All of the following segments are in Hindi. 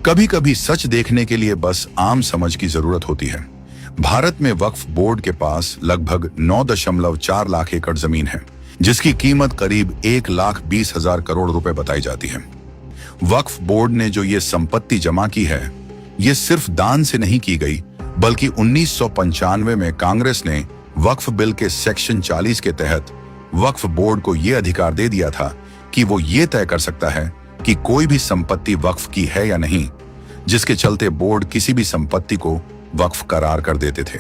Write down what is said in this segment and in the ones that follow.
कभी कभी सच देखने के लिए बस आम समझ की जरूरत होती है। भारत में वक्फ बोर्ड के पास लगभग 9.4 लाख एकड़ जमीन है, जिसकी कीमत करीब 1,20,000 करोड़ रुपए बताई जाती है। वक्फ बोर्ड ने जो ये संपत्ति जमा की है, ये सिर्फ दान से नहीं की गई, बल्कि 1995 में कांग्रेस ने वक्फ बिल के सेक्शन 40 के तहत वक्फ बोर्ड को यह अधिकार दे दिया था कि वो ये तय कर सकता है कि कोई भी संपत्ति वक्फ की है या नहीं, जिसके चलते बोर्ड किसी भी संपत्ति को वक्फ करार कर देते थे।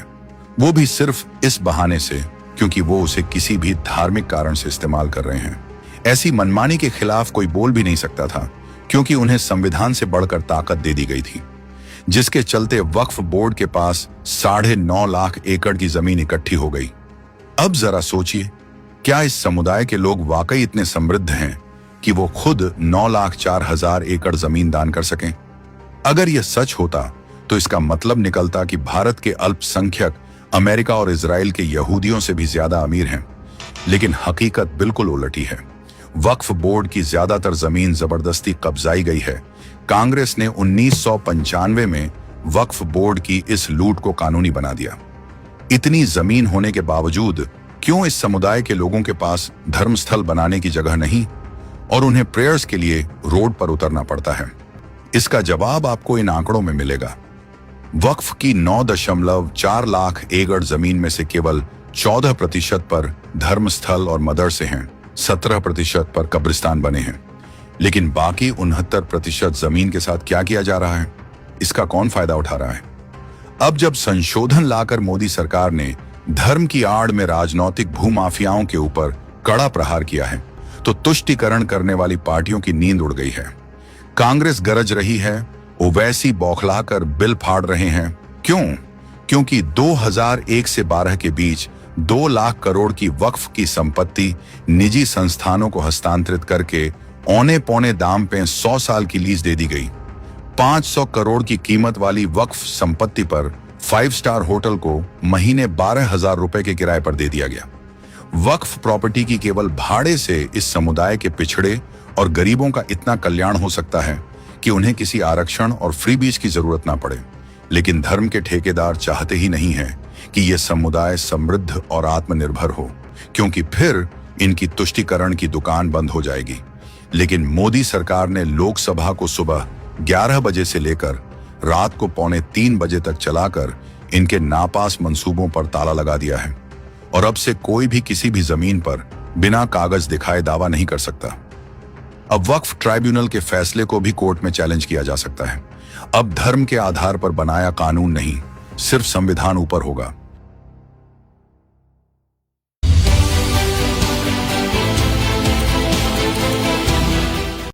वो भी सिर्फ इस बहाने से क्योंकि वो उसे किसी भी धार्मिक कारण से इस्तेमाल कर रहे हैं। ऐसी मनमानी के खिलाफ कोई बोल भी नहीं सकता था, क्योंकि उन्हें संविधान से बढ़कर ताकत दे दी गई थी, जिसके चलते वक्फ बोर्ड के पास 9.5 लाख एकड़ की जमीन इकट्ठी हो गई। अब जरा सोचिए, क्या इस समुदाय के लोग वाकई इतने समृद्ध हैं कि वो खुद 9,04,000 एकड़ जमीन दान कर सकें? अगर यह सच होता तो इसका मतलब निकलता कि भारत के अल्पसंख्यक अमेरिका और इजराइल के यहूदियों से भी ज्यादा अमीर हैं। लेकिन हकीकत बिल्कुल उलटी है। वक्फ बोर्ड की ज्यादातर जमीन जबरदस्ती कब्जाई गई है। कांग्रेस ने 1995 में वक्फ बोर्ड की इस लूट को कानूनी बना दिया। इतनी जमीन होने के बावजूद क्यों इस समुदाय के लोगों के पास धर्मस्थल बनाने की जगह नहीं और उन्हें प्रेयर्स के लिए रोड पर उतरना पड़ता है? इसका जवाब आपको इन आंकड़ों में मिलेगा। वक्फ की 9.4 लाख एकड़ जमीन में से केवल 14% पर धर्मस्थल और मदरसे हैं, 17% पर कब्रिस्तान बने हैं। लेकिन बाकी 69% जमीन के साथ क्या किया जा रहा है? इसका कौन फायदा उठा रहा है? अब जब संशोधन लाकर मोदी सरकार ने धर्म की आड़ में राजनीतिक भूमाफियाओं के ऊपर कड़ा प्रहार किया है, तो तुष्टीकरण करने वाली पार्टियों की नींद उड़ गई है। कांग्रेस गरज रही है, ओवैसी बौखलाकर बिल फाड़ रहे हैं। क्यों? क्योंकि 2001 से 12 के बीच 2 लाख करोड़ की वक्फ की संपत्ति निजी संस्थानों को हस्तांतरित करके औने पौने दाम पे 100 साल की लीज दे दी गई। 500 करोड़ की कीमत वाली वक्फ संपत्ति पर 5 स्टार होटल को महीने 12,000 रुपए के किराए पर दे दिया गया। वक्फ प्रॉपर्टी की केवल भाड़े से इस समुदाय के पिछड़े और गरीबों का इतना कल्याण हो सकता है कि उन्हें किसी आरक्षण और फ्री बीज की जरूरत ना पड़े। लेकिन धर्म के ठेकेदार चाहते ही नहीं है कि यह समुदाय समृद्ध और आत्मनिर्भर हो, क्योंकि फिर इनकी तुष्टीकरण की दुकान बंद हो जाएगी। लेकिन मोदी सरकार ने लोकसभा को सुबह 11 बजे से लेकर रात को 2:45 बजे तक चलाकर इनके नापास मंसूबों पर ताला लगा दिया है और अब से कोई भी किसी भी जमीन पर बिना कागज दिखाए दावा नहीं कर सकता। अब वक्फ ट्राइब्यूनल के फैसले को भी कोर्ट में चैलेंज किया जा सकता है। अब धर्म के आधार पर बनाया कानून नहीं, सिर्फ संविधान ऊपर होगा।